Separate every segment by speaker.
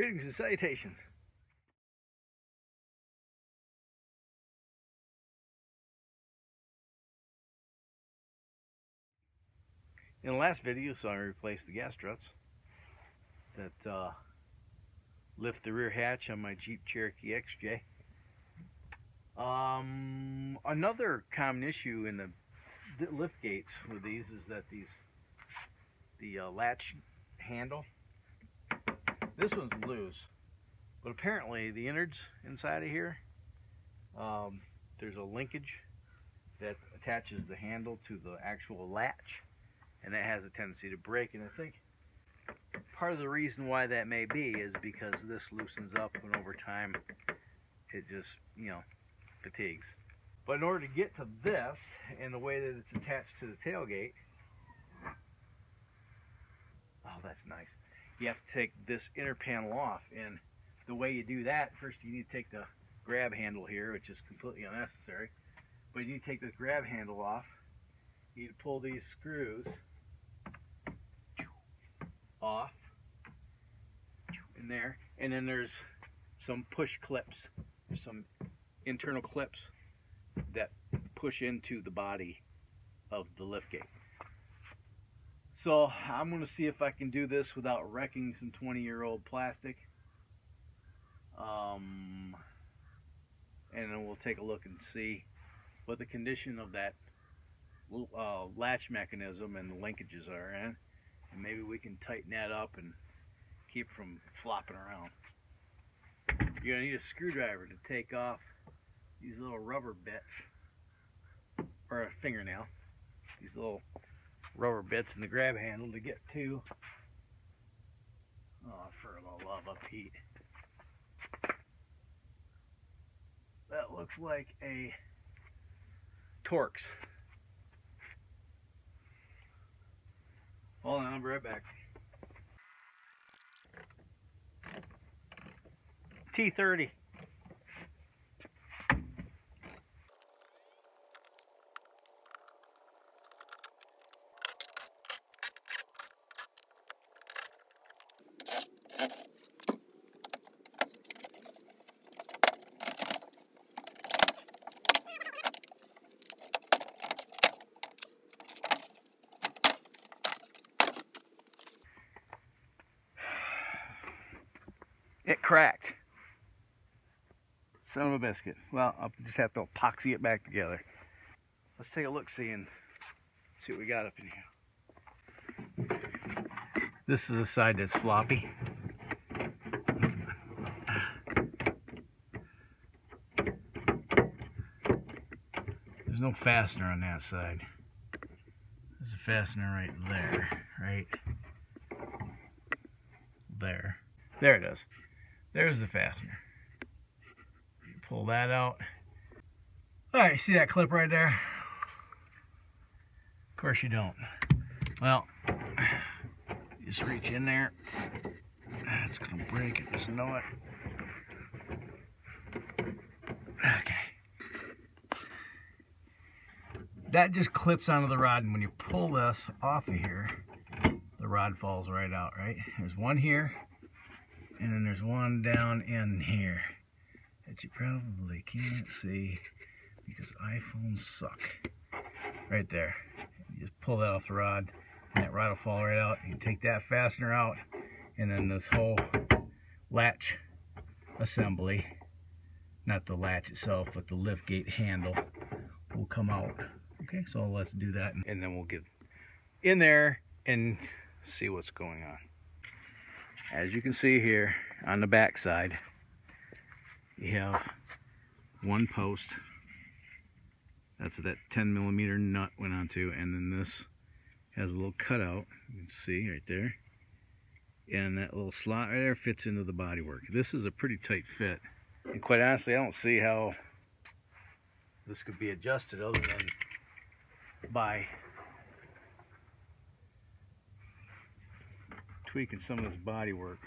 Speaker 1: Greetings and salutations. In the last video, you saw me replace the gas struts that lift the rear hatch on my Jeep Cherokee XJ. Another common issue in the lift gates with these is that the latch handle, this one's loose, but apparently the innards inside of here, there's a linkage that attaches the handle to the actual latch, and that has a tendency to break. And I think part of the reason why that may be is because this loosens up, and over time it just, fatigues. But in order to get to this, and the way that it's attached to the tailgate, oh, that's nice. You have to take this inner panel off, and the way you do that, first you need to take the grab handle here, which is completely unnecessary, but you need to take this grab handle off. You need to pull these screws off in there, and then there's some push clips. There's some internal clips that push into the body of the liftgate. So I'm going to see if I can do this without wrecking some 20-year-old plastic, and then we'll take a look and see what the condition of that latch mechanism and the linkages are in, and maybe we can tighten that up and keep it from flopping around. You're going to need a screwdriver to take off these little rubber bits, or a fingernail, these little rubber bits in the grab handle to get to, for the love of Pete, that looks like a Torx. Hold on, I'll be right back. T30. It cracked. Son of a biscuit. Well, I'll just have to epoxy it back together. Let's take a look-see and see what we got up in here. This is the side that's floppy. There's no fastener on that side. There's a fastener right there, right there. There it is. There's the fastener. You pull that out. Alright, see that clip right there? Of course you don't. Well, you just reach in there. It's gonna break, I just know it. Okay. That just clips onto the rod, and when you pull this off of here, the rod falls right out, right? There's one here, and then there's one down in here that you probably can't see because iPhones suck. Right there. You just pull that off the rod, and that rod will fall right out. You can take that fastener out, and then this whole latch assembly, not the latch itself, but the liftgate handle, will come out. Okay, so let's do that, and then we'll get in there and see what's going on. As you can see here on the back side, you have one post. That's that 10mm nut went onto, and then this has a little cutout. You can see right there, and that little slot right there fits into the bodywork. This is a pretty tight fit, and quite honestly, I don't see how this could be adjusted other than by tweaking some of this body work.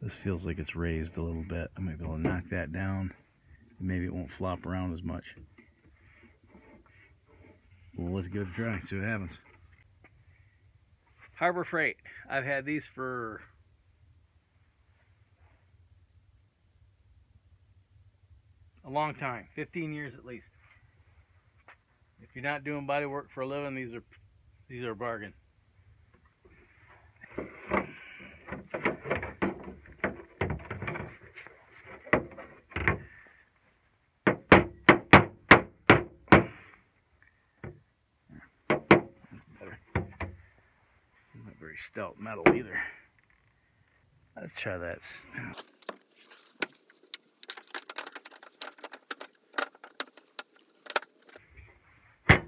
Speaker 1: This feels like it's raised a little bit. I might be able to knock that down. Maybe it won't flop around as much. Well, let's give it a try, see what happens. Harbor Freight. I've had these for a long time, 15 years at least. If you're not doing body work for a living, these are a bargain. Not very stout metal either. Let's try that. I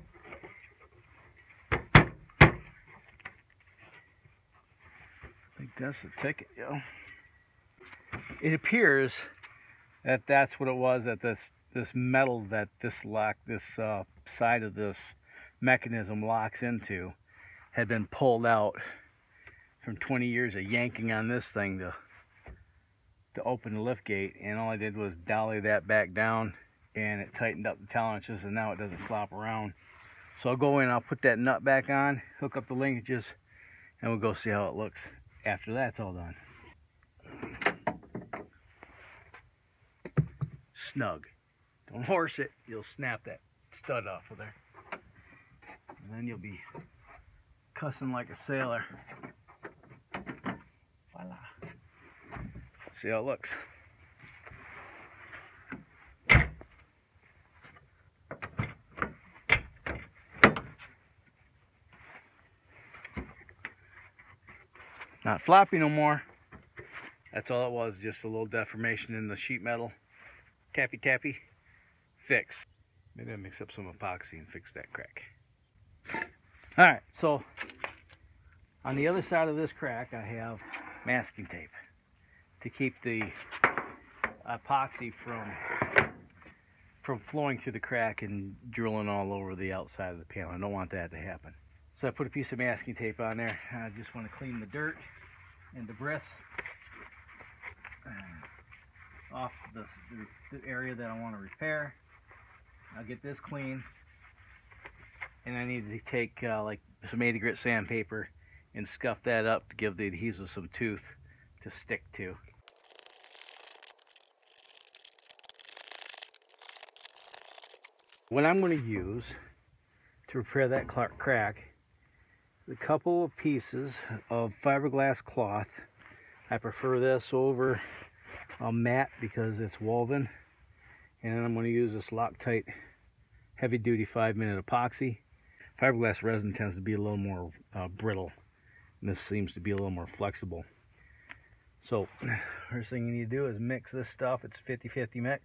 Speaker 1: think that's the ticket, yo. It appears that that's what it was, that this metal that this side of this mechanism locks into had been pulled out from 20 years of yanking on this thing to open the lift gate, and all I did was dolly that back down and it tightened up the tolerances, and now it doesn't flop around. So I'll go in, I'll put that nut back on, hook up the linkages, and we'll go see how it looks after that's all done. Snug. Don't horse it, you'll snap that stud off of there. And then you'll be cussing like a sailor. Voila. Let's see how it looks. Not floppy no more. That's all it was, just a little deformation in the sheet metal. Tappy tappy, fix. Maybe I'll mix up some epoxy and fix that crack. Alright, so on the other side of this crack I have masking tape to keep the epoxy from flowing through the crack and drilling all over the outside of the panel. I don't want that to happen. So I put a piece of masking tape on there. I just want to clean the dirt and debris off the area that I want to repair. I'll get this clean, and I need to take like some 80 grit sandpaper and scuff that up to give the adhesive some tooth to stick to. What I'm going to use to repair that crack, a couple of pieces of fiberglass cloth. I prefer this over a mat because it's woven, and I'm going to use this Loctite heavy duty 5-minute epoxy. Fiberglass resin tends to be a little more brittle, and this seems to be a little more flexible. So first thing you need to do is mix this stuff. It's 50-50 mix,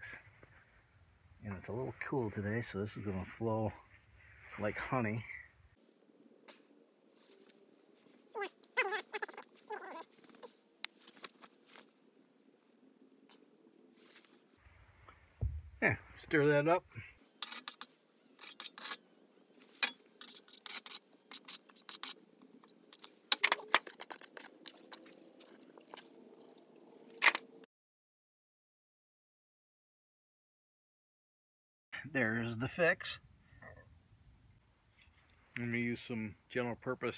Speaker 1: and it's a little cool today, so this is going to flow like honey. Yeah, stir that up. There's the fix. I'm going to use some general purpose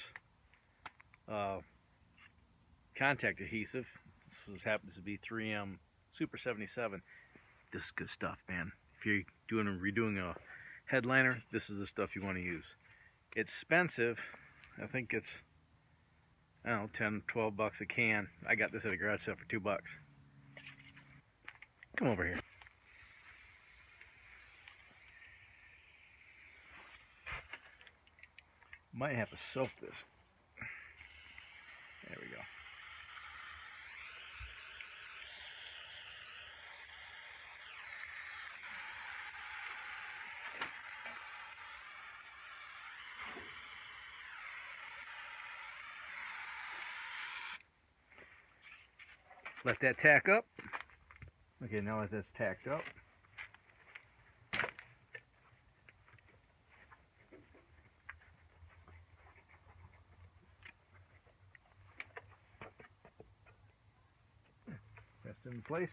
Speaker 1: contact adhesive. This happens to be 3M Super 77. This is good stuff, man. If you're redoing a headliner, this is the stuff you want to use. It's expensive. I think it's, I don't know, 10, 12 bucks a can. I got this at a garage sale for $2. Come over here. Might have to soak this. There we go. Let that tack up. Okay, now that that's tacked up, press it in place.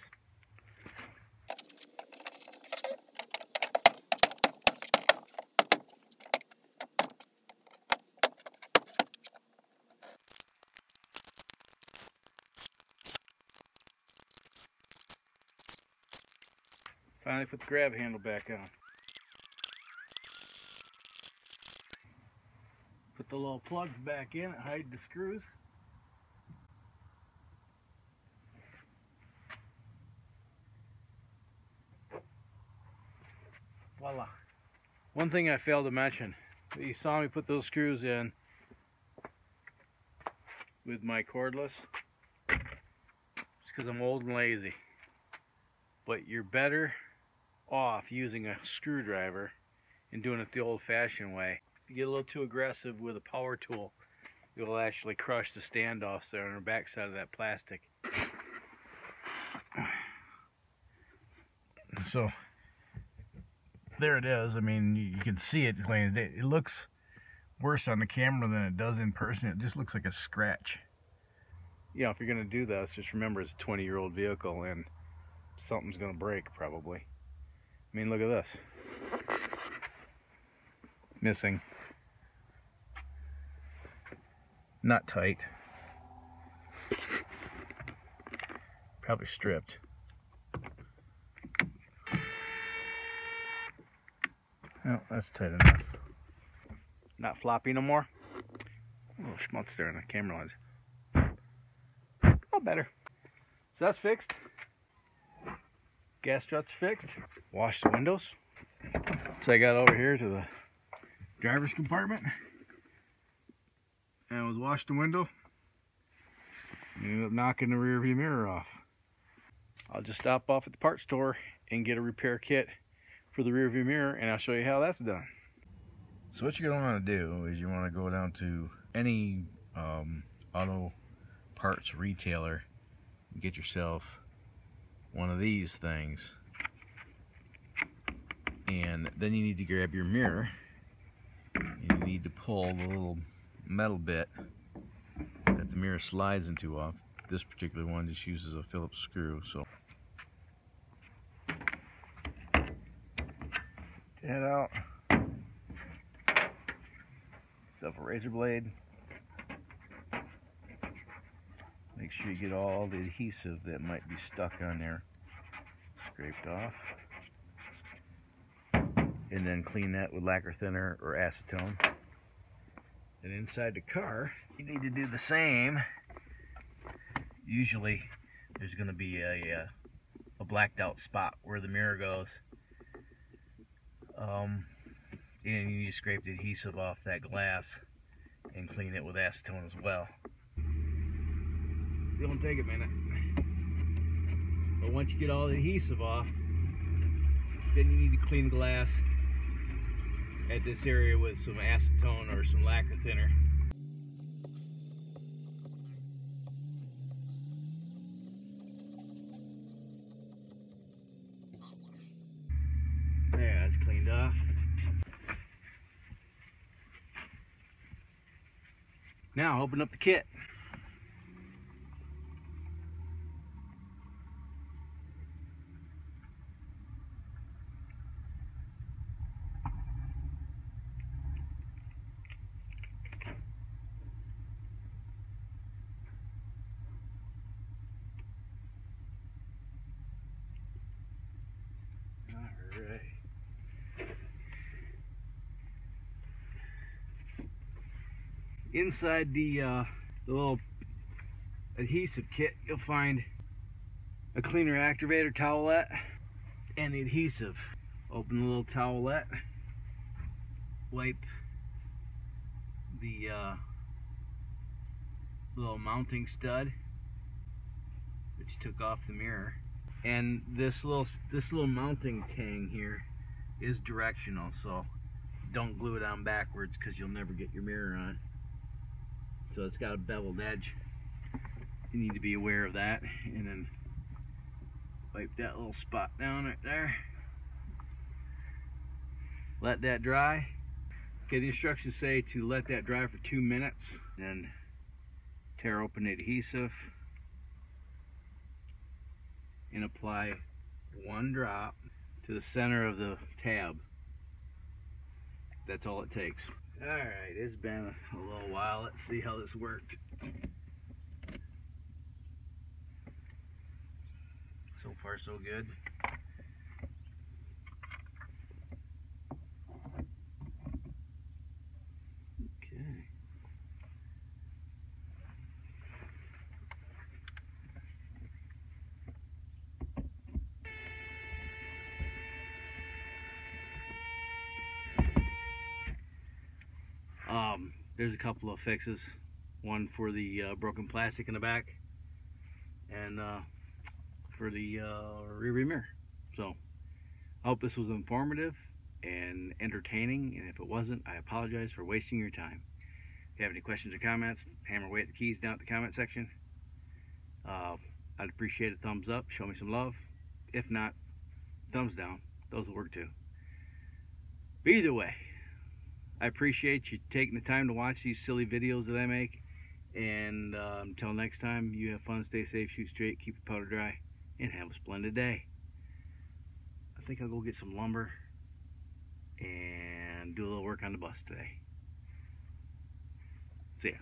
Speaker 1: Finally put the grab handle back on. Put the little plugs back in, hide the screws. Voila. One thing I failed to mention, you saw me put those screws in with my cordless. It's because I'm old and lazy. But you're better off using a screwdriver and doing it the old-fashioned way. If you get a little too aggressive with a power tool, you'll actually crush the standoffs there on the back side of that plastic. So there it is. I mean, you can see it plain as day. It looks worse on the camera than it does in person. It just looks like a scratch. You know, if you're going to do this, just remember it's a 20-year-old vehicle and something's going to break probably. I mean, look at this. Missing. Not tight. Probably stripped. Oh, that's tight enough. Not floppy no more. A little schmutz there in the camera lens. Oh, better. So that's fixed. Gas struts fixed. Washed the windows. So I got over here to the driver's compartment and I was washed the window. Ended up knocking the rear view mirror off. I'll just stop off at the parts store and get a repair kit for the rear view mirror, and I'll show you how that's done. So what you're going to want to do is you want to go down to any auto parts retailer and get yourself one of these things, and then you need to grab your mirror and you need to pull the little metal bit that the mirror slides into off. This particular one just uses a Phillips screw, so head out, yourself a razor blade, make sure you get all the adhesive that might be stuck on there scraped off, and then clean that with lacquer thinner or acetone. And inside the car you need to do the same. Usually there's going to be a blacked out spot where the mirror goes. And you need to scrape the adhesive off that glass and clean it with acetone as well. It won't take a minute. But once you get all the adhesive off, then you need to clean the glass at this area with some acetone or some lacquer thinner. There, that's cleaned off. Now open up the kit. All right. Inside the little adhesive kit, you'll find a cleaner activator towelette and the adhesive. Open the little towelette, wipe the little mounting stud that you took off the mirror, and this little mounting tang here is directional, so don't glue it on backwards because you'll never get your mirror on. So it's got a beveled edge. You need to be aware of that, and then wipe that little spot down right there. Let that dry. Okay, the instructions say to let that dry for 2 minutes, then tear open the adhesive and apply 1 drop to the center of the tab. That's all it takes. Alright, it's been a little while. Let's see how this worked. So far so good. There's a couple of fixes. One for the broken plastic in the back, and for the rear mirror. So I hope this was informative and entertaining, and if it wasn't, I apologize for wasting your time. If you have any questions or comments, hammer away at the keys down at the comment section. I'd appreciate a thumbs up, show me some love. If not, thumbs down, those will work too. But either way, I appreciate you taking the time to watch these silly videos that I make, and until next time, you have fun, stay safe, shoot straight, keep your powder dry, and have a splendid day. I think I'll go get some lumber and do a little work on the bus today. See ya.